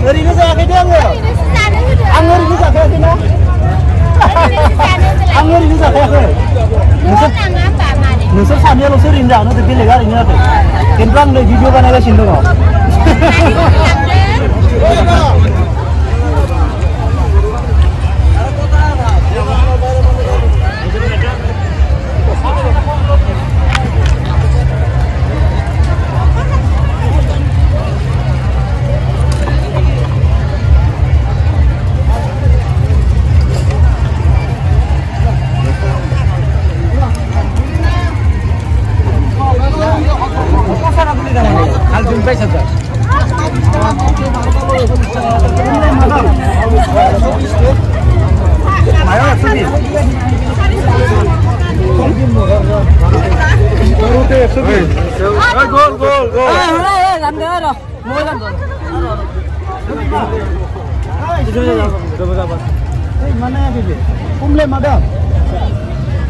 ओरैनो जायाखै दे आङो आं ओरैनो जाखायाखै ना आं ओरैनो जाखायाखै नोंसोर सानैयाल'सो ओरैनो जागोन होदो बेलेगा ओरैनो जादों खिन्थु आं नै भिडिअ बानायगासिनो दङ Mana ya Bibi? Kumle madam.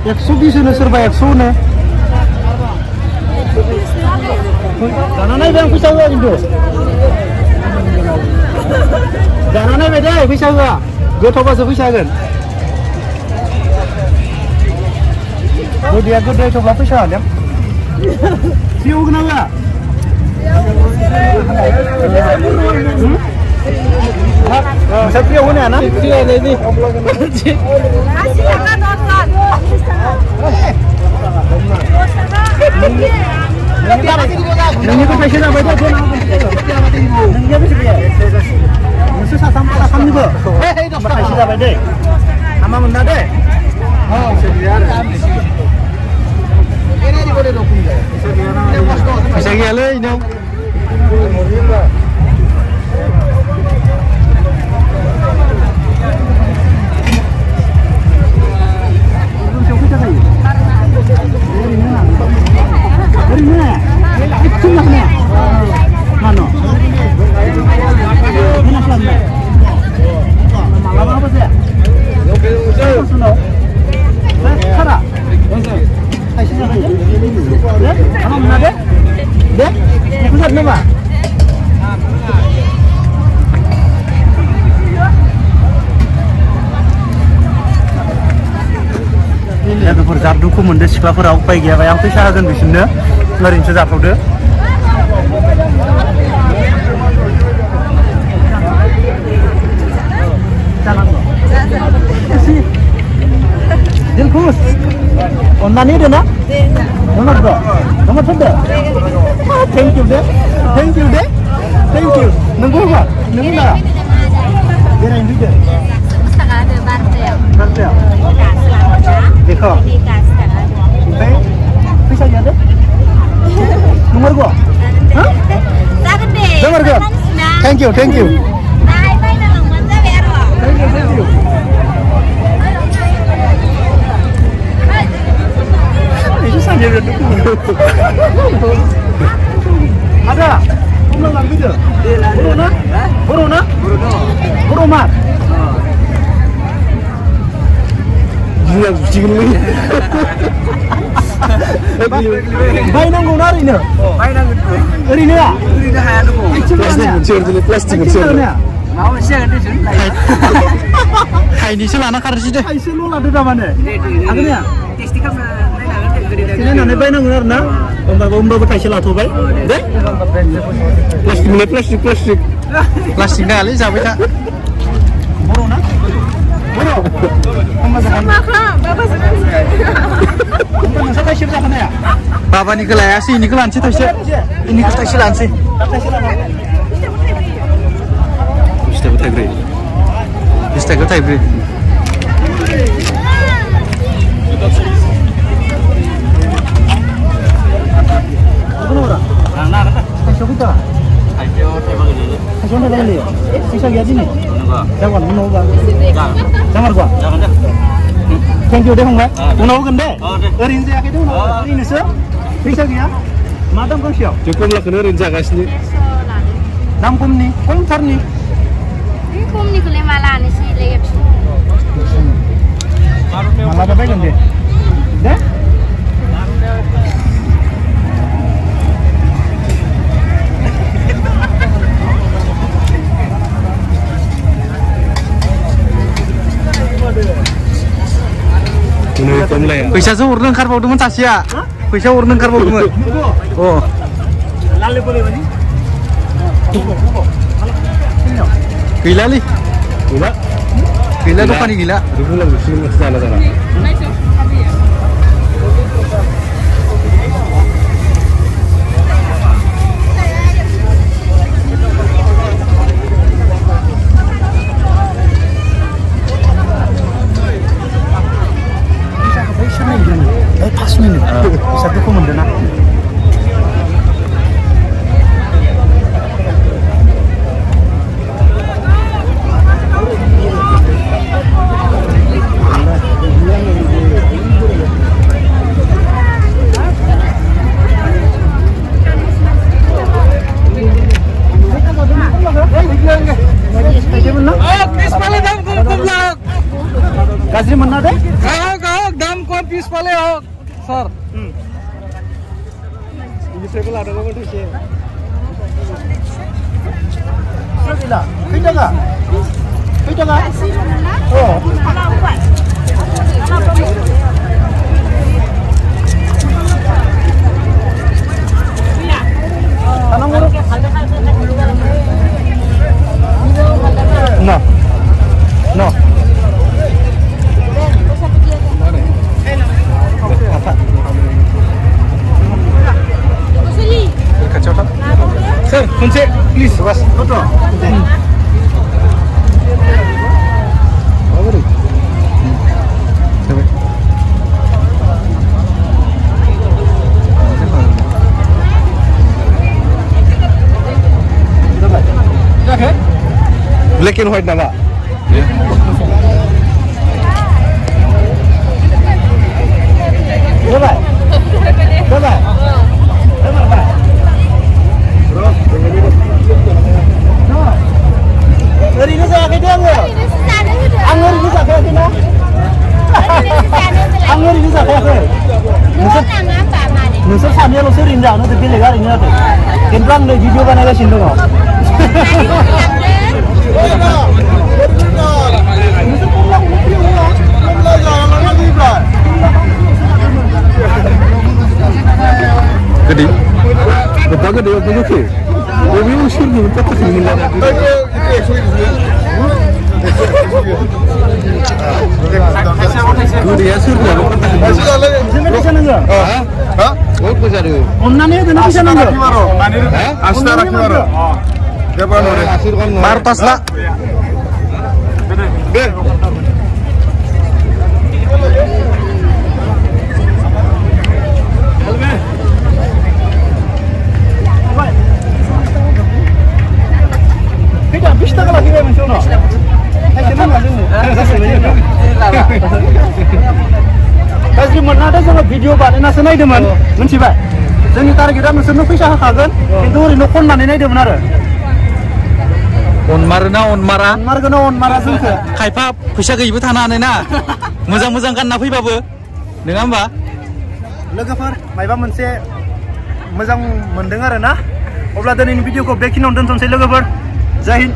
120 नो सोरबा 100 नो जानानै बे फैसा होआ खिन्थु जानानै बे दे फैसा होआ गोथावबासो फैसा होगोन गोदैया गोदै थब्ला फैसा होगोन फ्रि होगोन ना Saya pria mana na? Pria ini. Nanya kau pasien apa itu? Nanya apa sih? Musuh sasam sasam ni ber. Pasien apa itu? Ama mana deh? Oh, sedia. Ini di mana dokun je? Sedia le ini. Jar duku mondo siख्लाफोरा उपाय गैयाबा आं फैसा होगोन बिसोरनो ओरैनोसो जाथ'दो Dilkus अन्नानै होदो ना nomor dua nomor satu thank you deh thank you nunggu apa nunggu nggak berein juga ada bartel देखो पैसा क्या दे nomor gua nomor gua thank you itu saja udah ada kamu lagi video Borona Iya, bikin lagi. Bainang guna hari ini. Bainang itu. Hari ini ya. Hari ini ada dulu. Plastik mencuri. Mau sih ada sih. Hai ini selana karena sih. Hai selu ada di mana? Akhirnya. Testika Sini nane bainang guna na. Omba berkai selu tuh bay. Deh. Plastik. Plastik kali sampai tak. Borona. Sama kak, bapak senang sekali. Bapak ini kelaya sih, ini kelanci tasnya. Ini tasnya lanci. Bisa buat hybrid. Bisa buat hybrid. Apa orang? Nah, tasnya kita. Tasnya tebak ini. Tasnya tebak ini. Bisa lihat ini. Jangan menunggu. Jangan gua. Thank you deh Hong. Menunggu kan deh. Rinja kayak itu. Ini sih. Bisa gak? Madam kau siap. Cukup lah kena rinja guys ni. Nampum ni. Kontar ni. Nampum ni kalau malah ni sih lagi. Malah apa kan deh? Deh? फैसासो हरनो ओंखारबावदोंमोन सासेया फैसा हरनो ओंखारबावदोंमोन अ गैलालै गैला दखानि गैला Pas minit, satu komandan. Kasih mana deh? Kau dam kau piece pale ho, sir. Ini table ada apa tuh sih? Sila, pindah nggak? Pindah nggak? Oh. Tanam mulu. No, no. Sir, kunci, please, was. Betul. Black and white nama. Coba. Coba. Coba. Hari ini saya kerja nggak? Anggur ini saya kerja nggak? Anggur ini saya kerja. Nusur sana lo sering dah, nanti pilih kali ini nanti. Kentang deh video kan ada sini loh. Gede, berapa gede apa gede? Lebih usul nih, berapa sih ini lah? Dia suruh lah, berapa sana enggak? Hah? बहुत पैसा रे ओन्नाने देना पैसा नंगे आस्था राखी मारो देबा नरे मार पासला दे kita bisa tak lagi main sono senang enggak Kasih mana ada sama video pak, nasi naik deman, menci pak. Jadi targetnya mesin fisa hakan, itu rino kon mana naik deman ada. On mara sungke. Kaipa fisa ke ibu tanah nena, muzang kan nafi babu, dengan apa? Legafar, maiba mense, muzang mendengar na. Obladan ini video ko breaking on dan selesai legafar, Zahin.